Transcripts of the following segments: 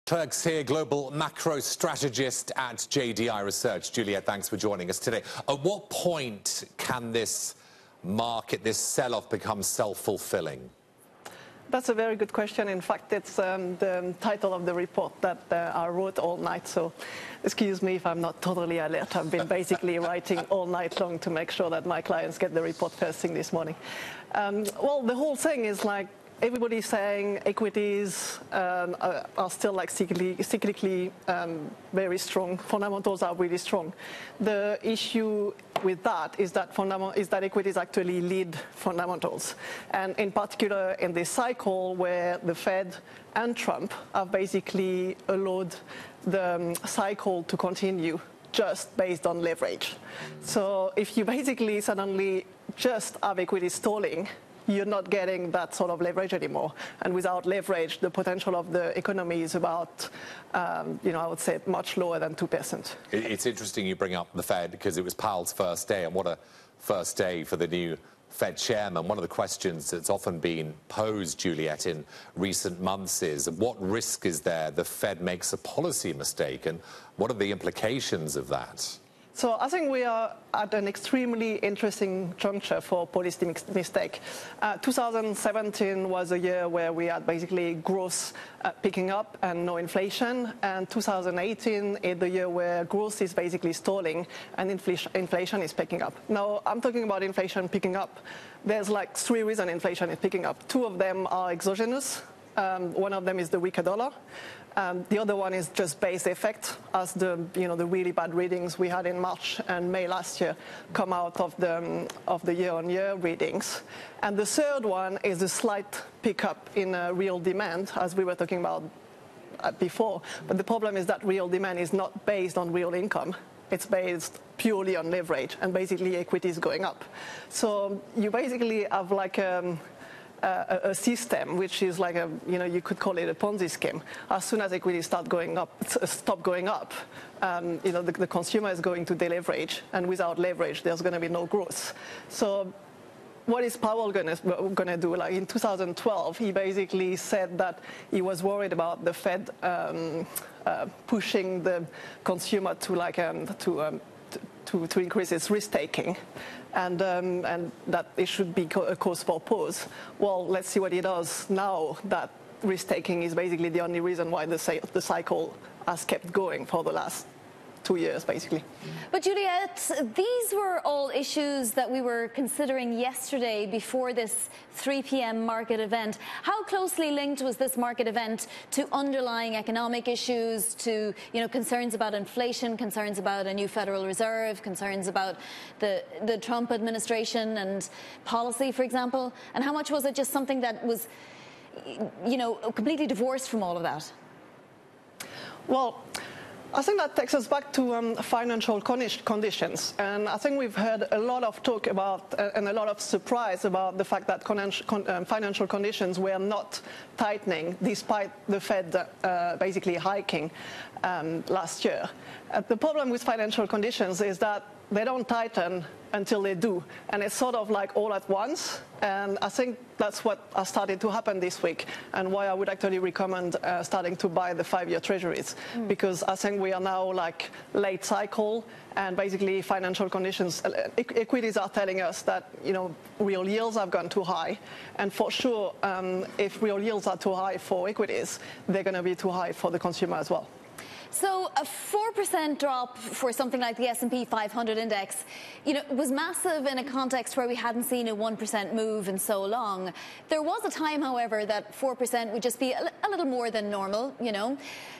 Declercq here, global macro strategist at JDI Research. Juliette, thanks for joining us today. At what point can this market, this sell-off, become self-fulfilling? That's a very good question. In fact, it's the title of the report that I wrote all night. So excuse me if I'm not totally alert. I've been basically writing all night long to make sure that my clients get the report first thing this morning. Well, the whole thing is like, everybody's saying equities are still like cyclically very strong. Fundamentals are really strong. The issue with that is that equities actually lead fundamentals, and in particular in this cycle where the Fed and Trump have basically allowed the cycle to continue just based on leverage. So if you basically suddenly just have equity stalling, you're not getting that sort of leverage anymore. And without leverage, the potential of the economy is about, I would say, much lower than 2%. It's interesting you bring up the Fed because it was Powell's first day, and what a first day for the new Fed chairman. One of the questions that's often been posed, Juliette, in recent months is, what risk is there the Fed makes a policy mistake, and what are the implications of that? So I think we are at an extremely interesting juncture for policy mistake. 2017 was a year where we had basically growth picking up and no inflation. And 2018 is the year where growth is basically stalling and inflation is picking up. Now, I'm talking about inflation picking up. There's like three reasons inflation is picking up. Two of them are exogenous. One of them is the weaker dollar. The other one is just base effect, as the really bad readings we had in March and May last year come out of the year-on-year readings. And the third one is a slight pickup in real demand, as we were talking about before. But the problem is that real demand is not based on real income. It's based purely on leverage, and basically equity is going up. So you basically have like a system which is like you could call it a Ponzi scheme. As soon as equities stop going up, the consumer is going to deleverage, and without leverage, there's going to be no growth. So what is Powell going to do? Like in 2012, he basically said that he was worried about the Fed pushing the consumer to increase its risk-taking, and that it should be a cause for pause. Well, let's see what he does now that risk-taking is basically the only reason why the cycle has kept going for the last 2 years, basically. But Juliette, these were all issues that we were considering yesterday before this 3 p.m. market event. How closely linked was this market event to underlying economic issues, to concerns about inflation, concerns about a new Federal Reserve, concerns about the Trump administration and policy, for example? And how much was it just something that was, completely divorced from all of that? Well, I think that takes us back to financial conditions. And I think we've heard a lot of talk about and a lot of surprise about the fact that financial conditions were not tightening despite the Fed basically hiking last year. The problem with financial conditions is that they don't tighten until they do. And it's sort of like all at once. And I think that's what has started to happen this week, and why I would actually recommend starting to buy the 5-year treasuries. Because I think we are now like late cycle, and basically financial conditions, equities are telling us that, real yields have gone too high. And for sure, if real yields are too high for equities, they're going to be too high for the consumer as well. So a 4% drop for something like the S&P 500 index, was massive in a context where we hadn't seen a 1% move in so long. There was a time, however, that 4% would just be a little more than normal,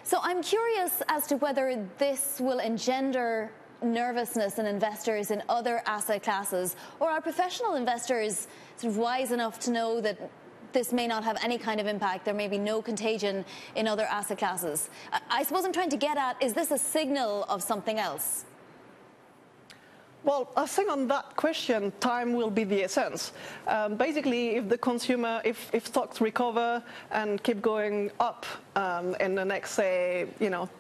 So I'm curious as to whether this will engender nervousness in investors in other asset classes, or are professional investors sort of wise enough to know that this may not have any kind of impact, there may be no contagion in other asset classes? I suppose I'm trying to get at, is this a signal of something else? Well, I think on that question, time will be the essence. Basically, if the consumer, if stocks recover and keep going up in the next, say,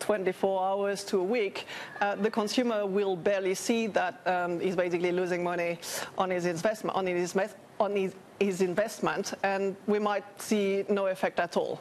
24 hours to a week, the consumer will barely see that he's basically losing money on his investment, his investment, and we might see no effect at all.